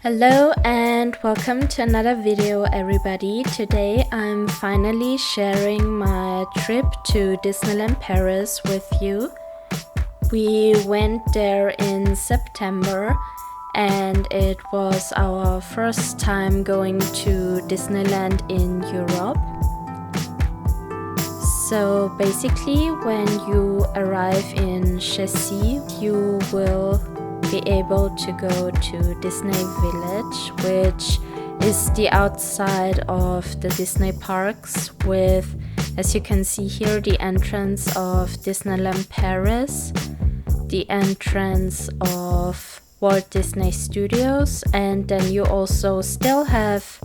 Hello and welcome to another video, everybody. Today I'm finally sharing my trip to Disneyland Paris with you. We went there in September and it was our first time going to Disneyland in Europe. So basically when you arrive in Chessy, you will be able to go to Disney Village, which is the outside of the Disney parks with, as you can see here, the entrance of Disneyland Paris, the entrance of Walt Disney Studios, and then you also still have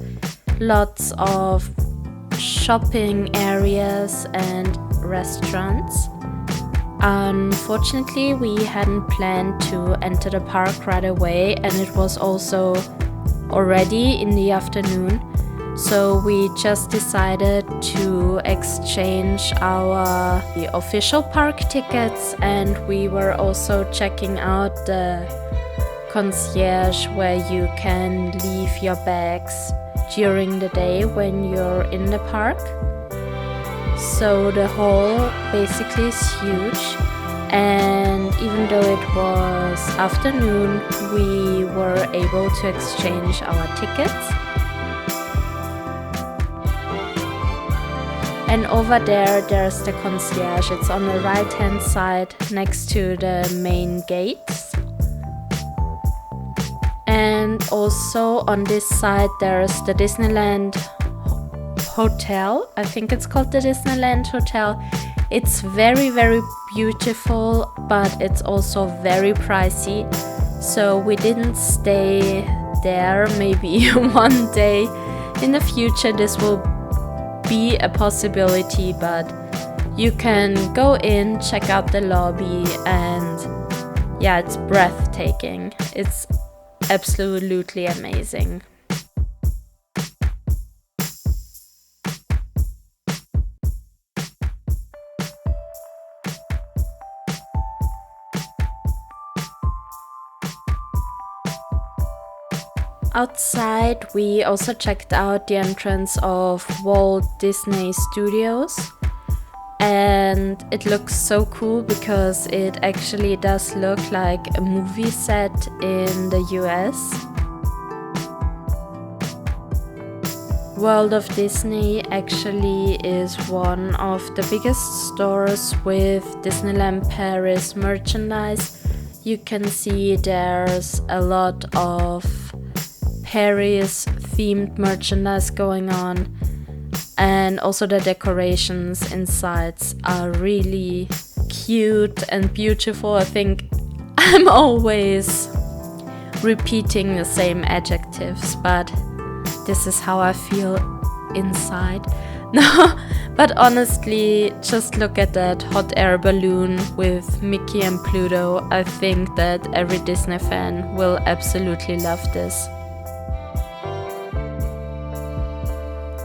lots of shopping areas and restaurants. Unfortunately, we hadn't planned to enter the park right away, and it was also already in the afternoon. So we just decided to exchange our official park tickets, and we were also checking out the concierge where you can leave your bags during the day when you're in the park. So the hall basically is huge, and even though it was afternoon, we were able to exchange our tickets. And over there's the concierge. It's on the right hand side next to the main gates. And also on this side there's the Disneyland Hotel. I think it's called the Disneyland Hotel. It's very, very beautiful, but it's also very pricey. So we didn't stay there. Maybe one day in the future this will be a possibility, but you can go in, check out the lobby, and yeah, it's breathtaking. It's absolutely amazing. Outside, we also checked out the entrance of Walt Disney Studios, and it looks so cool because it actually does look like a movie set in the US. World of Disney actually is one of the biggest stores with Disneyland Paris merchandise. You can see there's a lot of Paris themed merchandise going on, and also the decorations inside are really cute and beautiful. I think I'm always repeating the same adjectives, but this is how I feel inside. No, but honestly, just look at that hot air balloon with Mickey and Pluto. I think that every Disney fan will absolutely love this.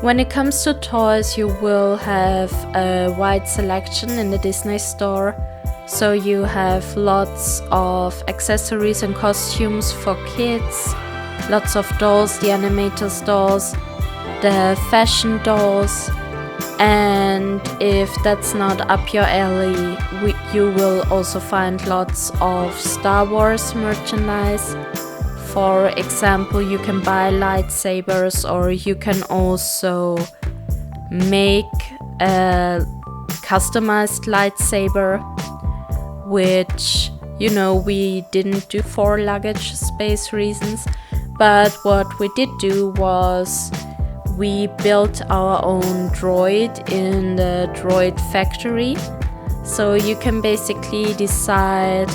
When it comes to toys, you will have a wide selection in the Disney store. So you have lots of accessories and costumes for kids, lots of dolls, the animators dolls, the fashion dolls, and if that's not up your alley, you will also find lots of Star Wars merchandise. For example, you can buy lightsabers, or you can also make a customized lightsaber, which, we didn't do for luggage space reasons. But what we did do was we built our own droid in the droid factory. So you can basically decide,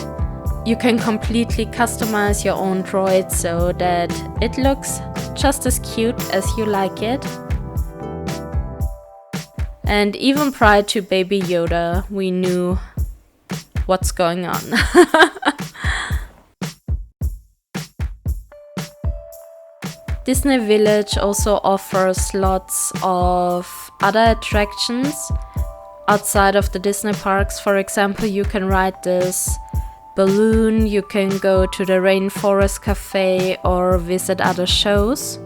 you can completely customize your own droid so that it looks just as cute as you like it. And even prior to Baby Yoda, we knew what's going on. Disney Village also offers lots of other attractions outside of the Disney parks. For example, you can ride this balloon, you can go to the Rainforest Cafe or visit other shows.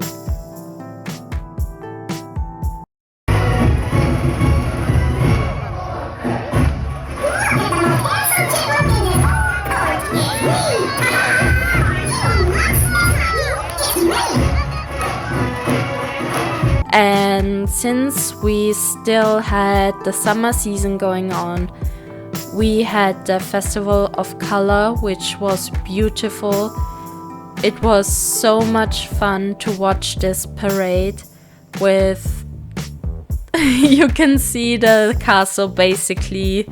And since we still had the summer season going on, we had the Festival of Color, which was beautiful. It was so much fun to watch this parade with you can see the castle basically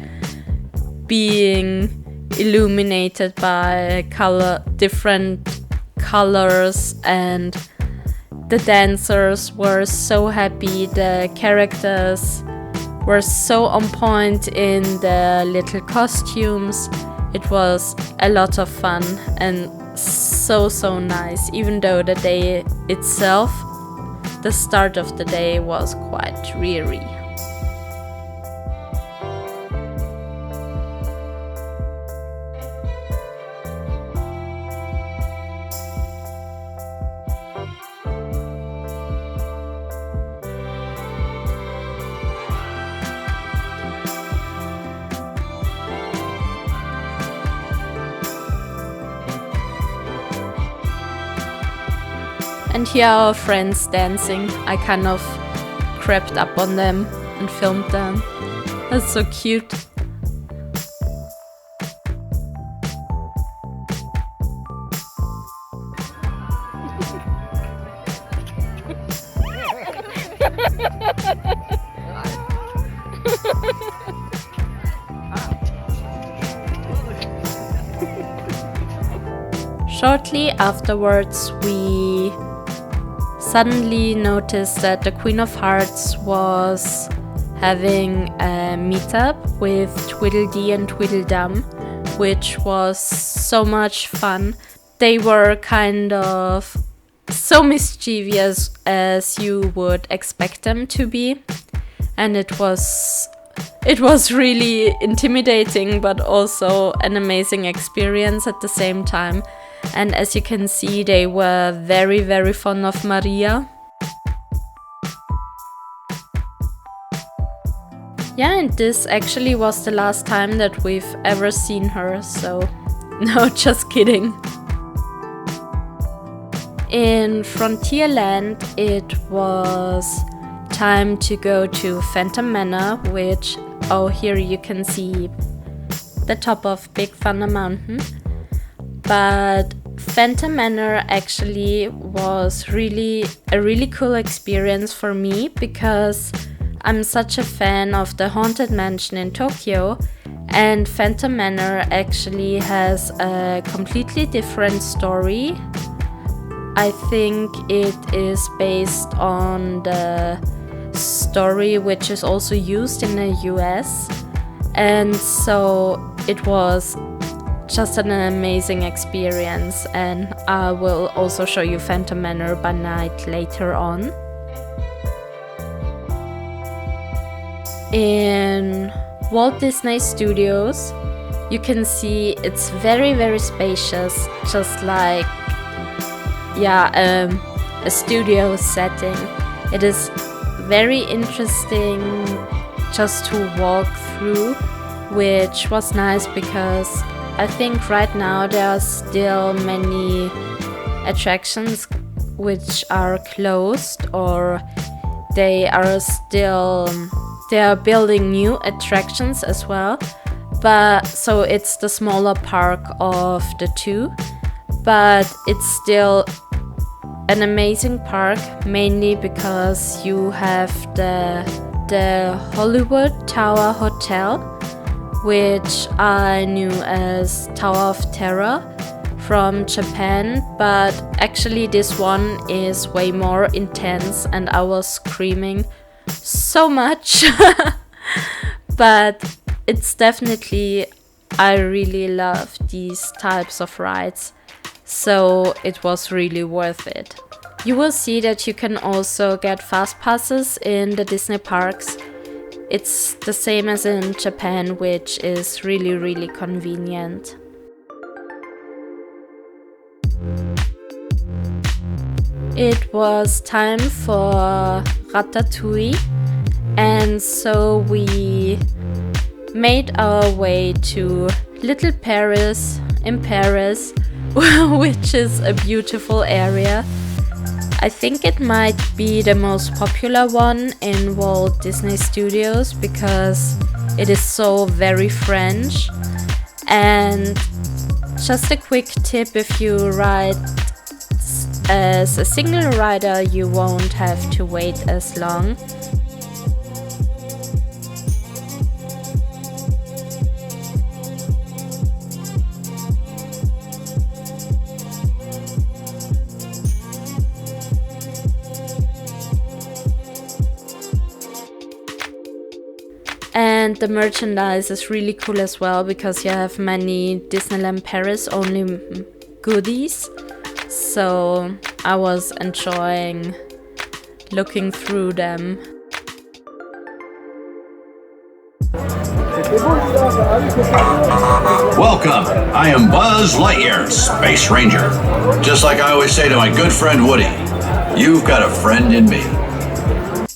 being illuminated by different colors, and the dancers were so happy. The characters were so on point in the little costumes. It was a lot of fun and so nice, even though the day itself, the start of the day, was quite dreary. And here are our friends dancing. I kind of crept up on them and filmed them. That's so cute. Shortly afterwards, we suddenly noticed that the Queen of Hearts was having a meetup with Tweedledee and Tweedledum, which was so much fun. They were kind of so mischievous as you would expect them to be, and it was really intimidating but also an amazing experience at the same time. And as you can see, they were very fond of Maria. Yeah, and this actually was the last time that we've ever seen her, so no, just kidding. In Frontierland, it was time to go to Phantom Manor, which, oh, here you can see the top of Big Thunder Mountain. But Phantom Manor actually was a really cool experience for me, because I'm such a fan of the Haunted Mansion in Tokyo, and Phantom Manor actually has a completely different story. I think it is based on the story which is also used in the US, and so it was just an amazing experience, and I will also show you Phantom Manor by night later on. In Walt Disney Studios, you can see it's very spacious, just like a studio setting. It is very interesting just to walk through, which was nice because I think right now there are still many attractions which are closed, or they are building new attractions as well. But so it's the smaller park of the two, but it's still an amazing park, mainly because you have the Hollywood Tower Hotel, which I knew as Tower of Terror from Japan, but actually this one is way more intense and I was screaming so much. But it's definitely, I really love these types of rides, so it was really worth it. You will see that you can also get fast passes in the Disney parks. It's the same as in Japan, which is really convenient. It was time for Ratatouille, and so we made our way to Little Paris in Paris, which is a beautiful area. I think it might be the most popular one in Walt Disney Studios because it is so very French. And just a quick tip, if you ride as a single rider, you won't have to wait as long. And the merchandise is really cool as well because you have many Disneyland Paris only goodies. So I was enjoying looking through them. Welcome, I am Buzz Lightyear, Space Ranger. Just like I always say to my good friend Woody, you've got a friend in me.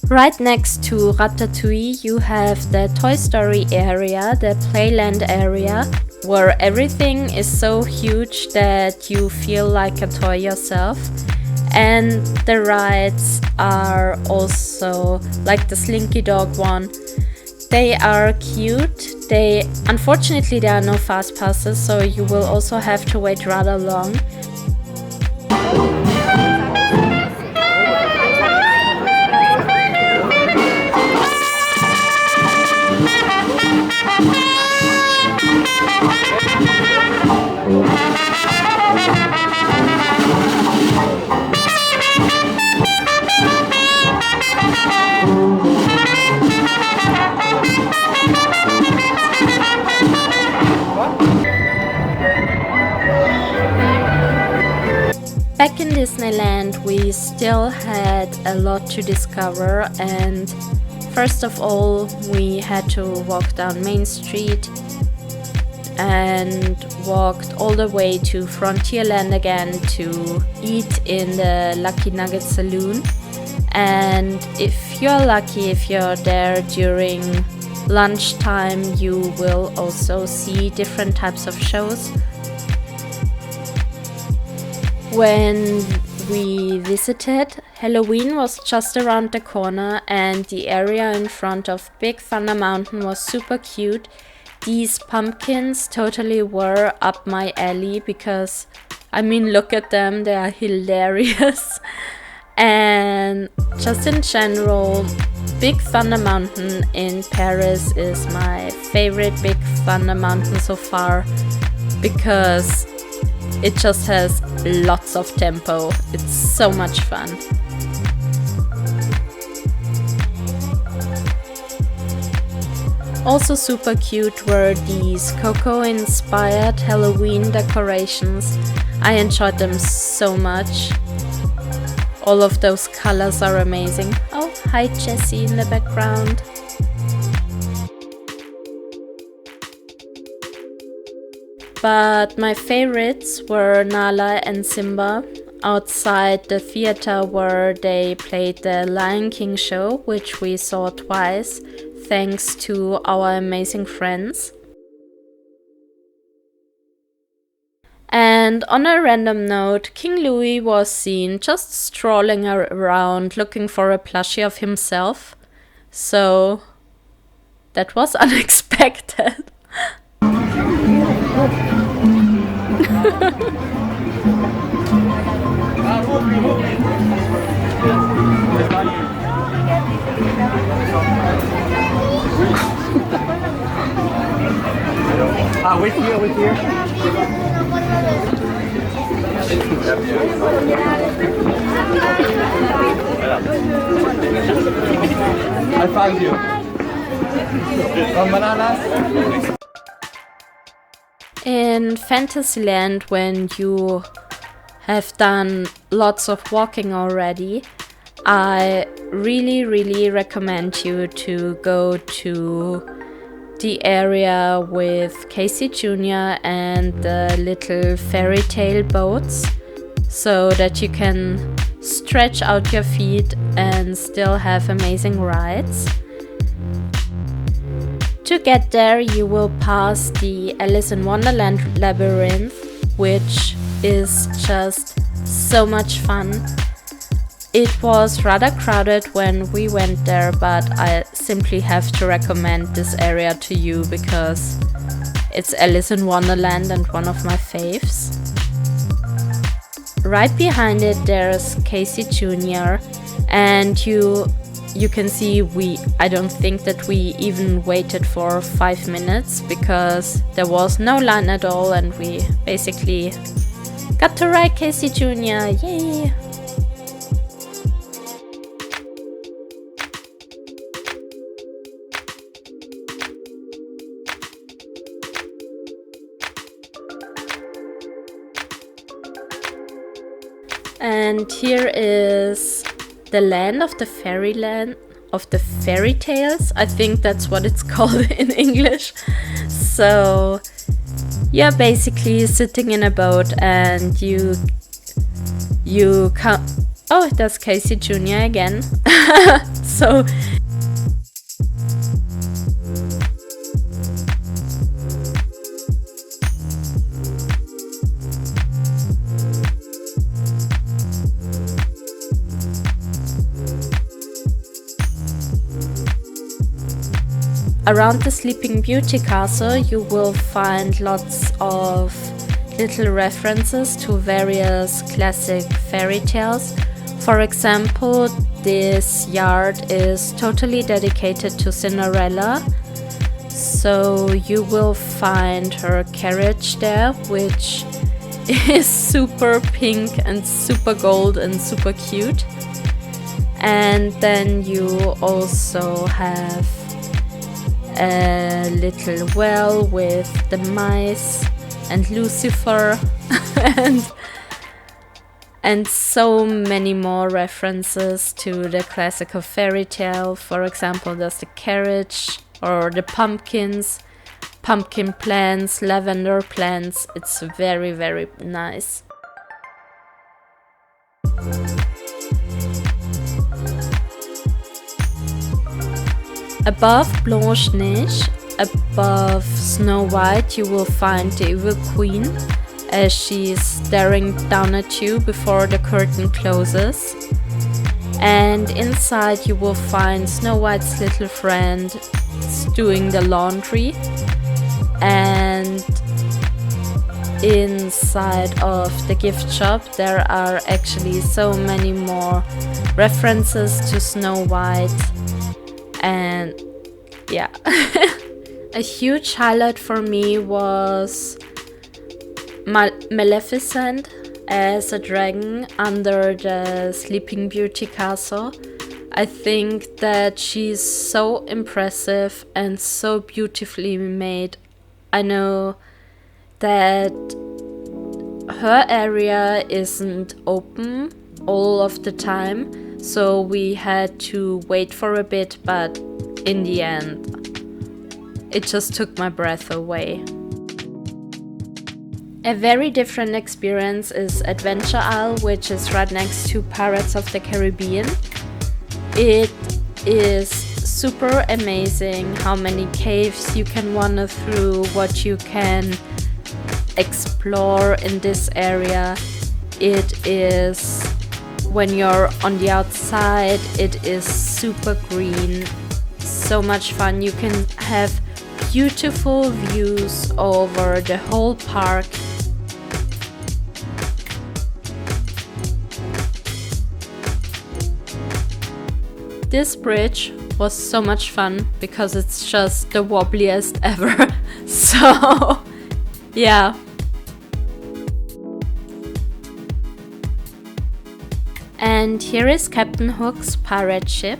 Right next to Ratatouille you have the Toy Story area, the Playland area, where everything is so huge that you feel like a toy yourself. And the rides are also like the Slinky Dog one. They are cute. Unfortunately there are no fast passes, so you will also have to wait rather long. Back in Disneyland we still had a lot to discover, and first of all we had to walk down Main Street and walked all the way to Frontierland again to eat in the Lucky Nugget Saloon. And if you're lucky, if you're there during lunchtime, you will also see different types of shows. When we visited, Halloween was just around the corner and the area in front of Big Thunder Mountain was super cute. These pumpkins totally were up my alley because, I mean, look at them, they are hilarious. And just in general, Big Thunder Mountain in Paris is my favorite Big Thunder Mountain so far because it just has lots of tempo. It's so much fun. Also super cute were these Coco-inspired Halloween decorations. I enjoyed them so much. All of those colors are amazing. Oh, hi Jessie in the background. But my favorites were Nala and Simba outside the theater where they played the Lion King show, which we saw twice, thanks to our amazing friends. And on a random note, King Louis was seen just strolling around looking for a plushie of himself. So that was unexpected. Wait here. I found you. Some bananas. In Fantasyland, when you have done lots of walking already, I really recommend you to go to the area with Casey Jr. and the little fairy tale boats. so that you can stretch out your feet and still have amazing rides. To get there, you will pass the Alice in Wonderland labyrinth, which is just so much fun. It was rather crowded when we went there, but I simply have to recommend this area to you because it's Alice in Wonderland and one of my faves. Right behind it there's Casey Jr. and you can see I don't think that we even waited for 5 minutes because there was no line at all and we basically got to ride Casey Jr. Yay! And here is the land of the fairyland of the fairy tales. I think that's what it's called in English. So you're basically sitting in a boat and you come. Oh, that's Casey Jr. again. So around the Sleeping Beauty castle you will find lots of little references to various classic fairy tales. For example, this yard is totally dedicated to Cinderella, so you will find her carriage there, which is super pink and super gold and super cute. And then you also have a little well with the mice and Lucifer and so many more references to the classical fairy tale. For example, there's the carriage or the pumpkins, pumpkin plants, lavender plants. It's very, very nice. Above Blanche-Neige, above Snow White, you will find the Evil Queen as she's staring down at you before the curtain closes. And inside you will find Snow White's little friend doing the laundry. And inside of the gift shop there are actually so many more references to Snow White. And yeah, a huge highlight for me was Maleficent as a dragon under the Sleeping Beauty castle. I think that she's so impressive and so beautifully made. I know that her area isn't open all of the time, so we had to wait for a bit, but in the end it just took my breath away. A very different experience is Adventure Isle, which is right next to Pirates of the Caribbean. It is super amazing how many caves you can wander through, what you can explore in this area. It is, when you're on the outside, it is super green, so much fun. You can have beautiful views over the whole park. This bridge was so much fun because it's just the wobbliest ever. So yeah. And here is Captain Hook's pirate ship.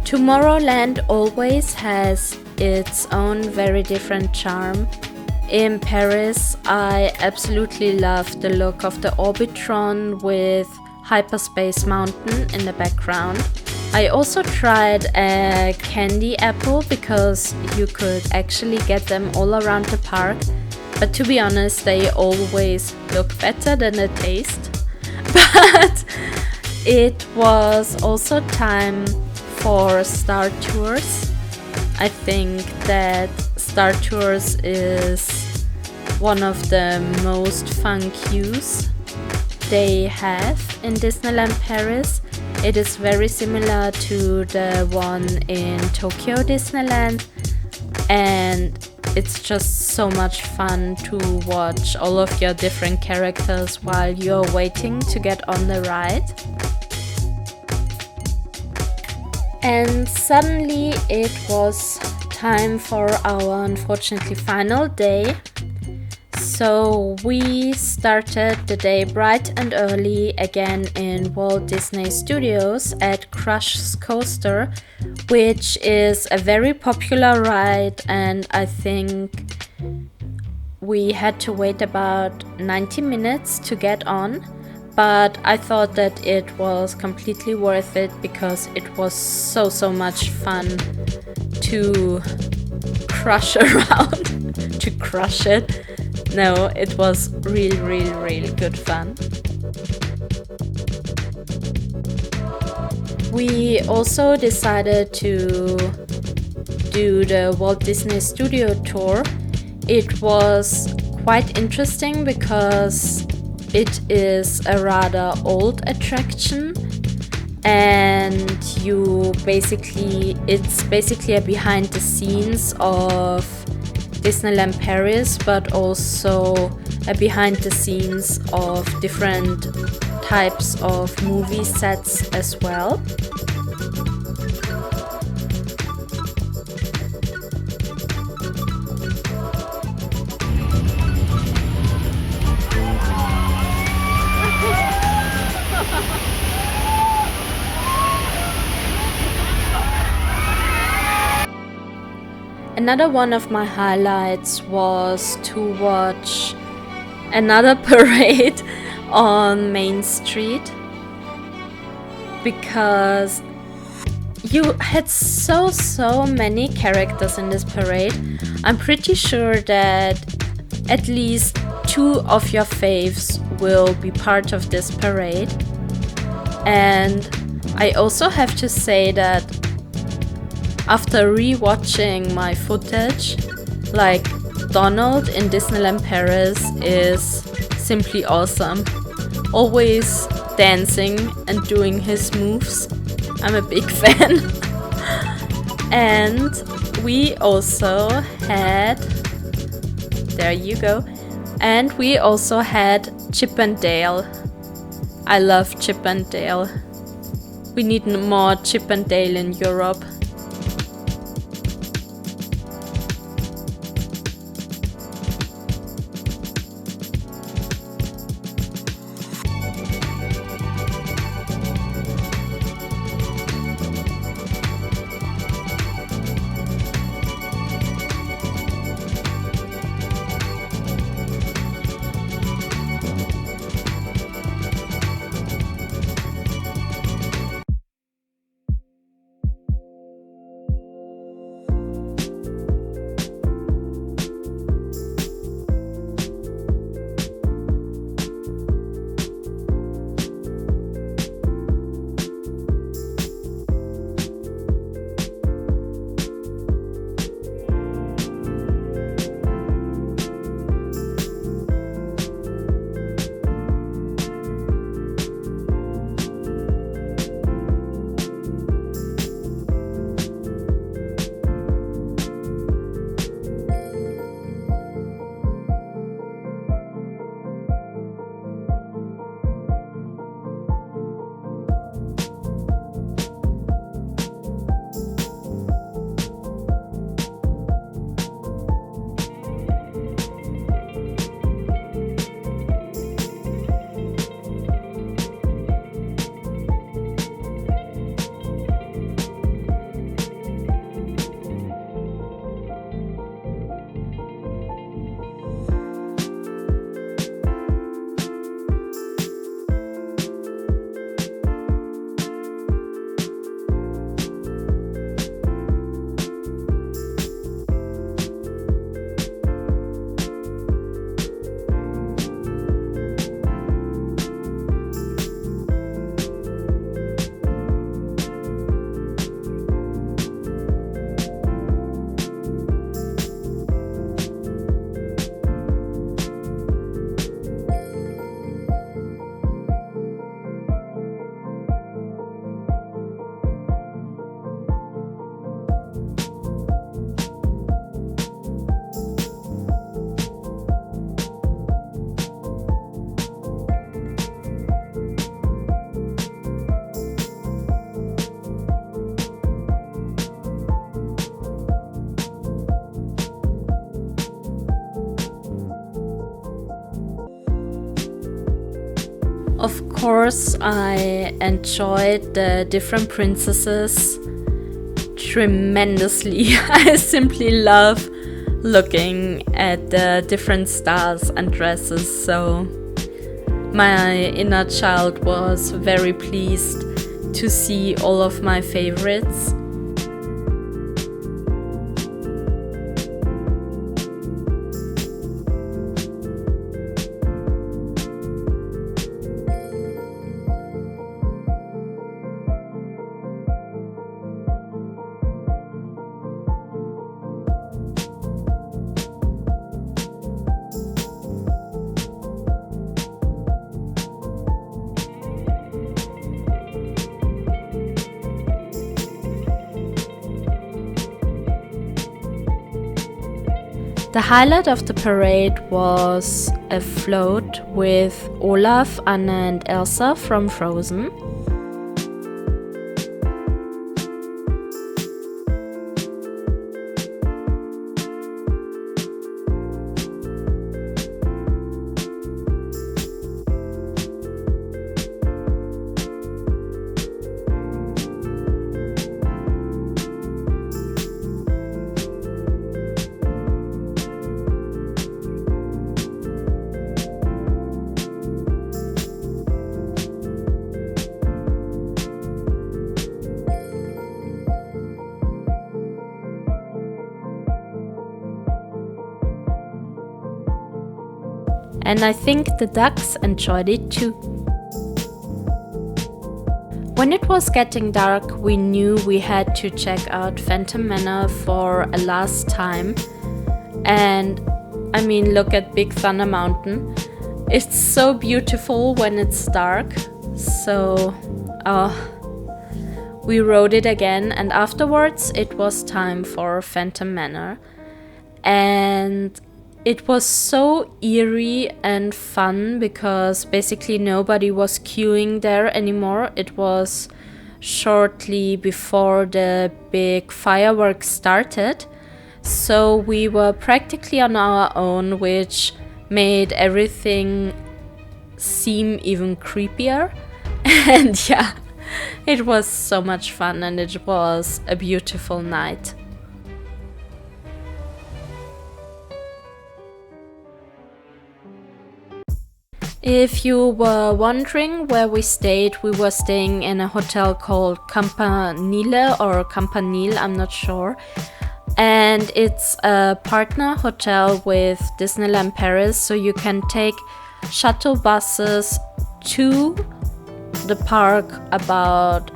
Tomorrowland always has its own very different charm. In Paris, I absolutely love the look of the Orbitron with Hyperspace Mountain in the background. I also tried a candy apple because you could actually get them all around the park, but to be honest, they always look better than they taste. But it was also time for Star Tours. I think that Star Tours is one of the most fun queues they have in Disneyland Paris. It is very similar to the one in Tokyo Disneyland, and it's just so much fun to watch all of your different characters while you're waiting to get on the ride. And suddenly it was time for our unfortunately final day. So we started the day bright and early again in Walt Disney Studios at Crush's Coaster, which is a very popular ride, and I think we had to wait about 90 minutes to get on. But I thought that it was completely worth it because it was so much fun to crush around, to crush it. No, it was really good fun. We also decided to do the Walt Disney Studio tour. It was quite interesting because it is a rather old attraction, and it's basically a behind the scenes of Disneyland Paris, but also a behind the scenes of different types of movie sets as well. Another one of my highlights was to watch another parade on Main Street, because you had so many characters in this parade. I'm pretty sure that at least 2 of your faves will be part of this parade. And I also have to say that after re-watching my footage, like, Donald in Disneyland Paris is simply awesome. Always dancing and doing his moves. I'm a big fan. And we also had... There you go. And we also had Chip and Dale. I love Chip and Dale. We need more Chip and Dale in Europe. Of course, I enjoyed the different princesses tremendously. I simply love looking at the different styles and dresses, so my inner child was very pleased to see all of my favorites. The highlight of the parade was a float with Olaf, Anna and Elsa from Frozen. And I think the ducks enjoyed it too. When it was getting dark, we knew we had to check out Phantom Manor for a last time. And I mean, look at Big Thunder Mountain. It's so beautiful when it's dark. So we rode it again, and afterwards it was time for Phantom Manor. And it was so eerie and fun because basically nobody was queuing there anymore. It was shortly before the big fireworks started, so we were practically on our own, which made everything seem even creepier. And yeah, it was so much fun and it was a beautiful night. If you were wondering where we stayed, we were staying in a hotel called Campanile or Campanile, I'm not sure. And it's a partner hotel with Disneyland Paris, so you can take shuttle buses to the park about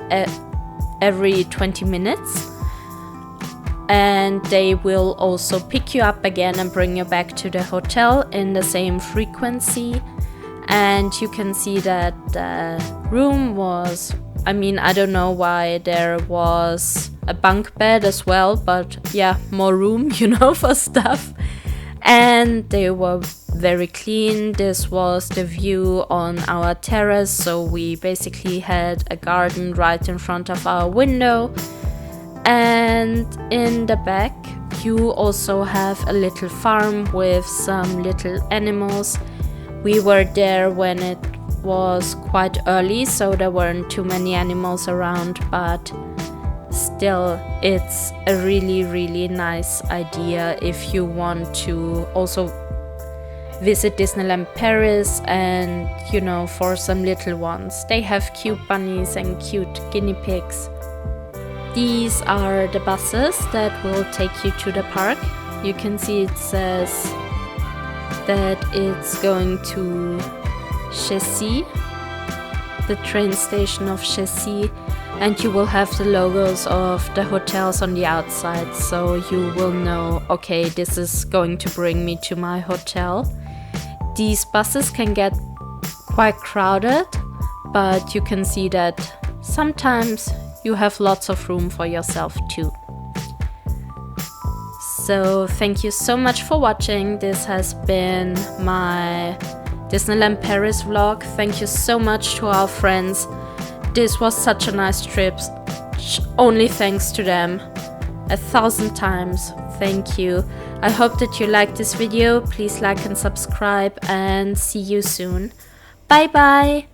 every 20 minutes. And they will also pick you up again and bring you back to the hotel in the same frequency. And you can see that the room was, I mean, I don't know why there was a bunk bed as well, but yeah, more room, you know, for stuff. And they were very clean. This was the view on our terrace, so we basically had a garden right in front of our window. And in the back, you also have a little farm with some little animals. We were there when it was quite early, so there weren't too many animals around, but still, it's a really, really nice idea if you want to also visit Disneyland Paris and, you know, for some little ones. They have cute bunnies and cute guinea pigs. These are the buses that will take you to the park. You can see it says that it's going to Chessy, the train station of Chessy, and you will have the logos of the hotels on the outside, so you will know, okay, this is going to bring me to my hotel. These buses can get quite crowded, but you can see that sometimes you have lots of room for yourself too. So thank you so much for watching. This has been my Disneyland Paris vlog. Thank you so much to our friends. This was such a nice trip. Only thanks to them. 1,000 times. Thank you. I hope that you liked this video. Please like and subscribe and see you soon. Bye bye.